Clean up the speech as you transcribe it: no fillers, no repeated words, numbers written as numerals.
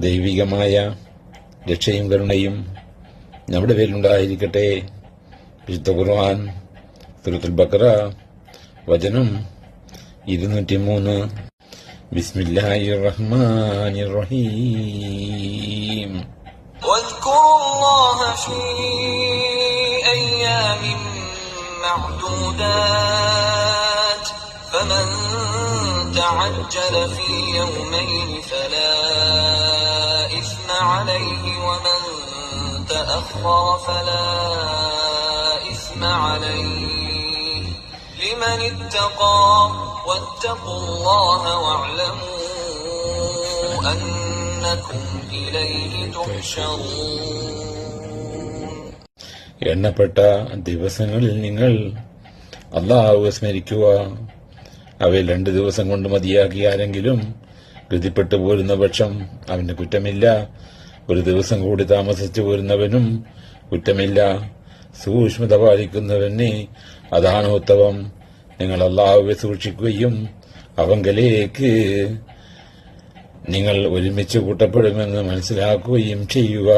ദൈവികമായ രക്ഷയും കരുണയും നമ്മുടെ പേരിലുണ്ടായിരിക്കട്ടെ. വിശുദ്ധ ഖുർആൻ സൂറത്തുൽ ബഖറ വചനം 203. ബിസ്മില്ലാഹിർ റഹ്മാനിർ റഹീം. വദ്കുറുല്ലാഹ ഫീ അയ്യാമിൻ മഅ്ദൂദാത് ഫമൻ തഅജ്ജല ഫീ യൗമൈൻ ഫലാ ഇസ്മ അലൈഹി വമൻ തഅഖറ ഫലാ ഇസ്മ അലൈഹി لمن اتقى واتقوا الله واعلموا أنكم إليه تحشرون. എണ്ണപ്പെട്ട ദിവസങ്ങളിൽ നിങ്ങൾ അല്ലാഹുവെ സ്മരിക്കുക. അവയിൽ 2 ദിവസം കൊണ്ട് മതിയാക്കി ആരെങ്കിലും ഗതിപ്പെട്ടു പോരുന്ന പക്ഷം അവന് കുറ്റമില്ല. 1 ദിവസം കൂടി താമസിച്ചു പോരുന്നവനും കുറ്റമില്ല. സൂക്ഷ്മത പാലിക്കുന്നവന് അതാണ് ഉത്തമം. നിങ്ങൾ അല്ലാഹുവെ സൂക്ഷിക്കുകയും അവങ്കലേക്ക് നിങ്ങൾ ഒരുമിച്ച് കൂട്ടപ്പെടുമെന്ന് മനസ്സിലാക്കുകയും ചെയ്യുക.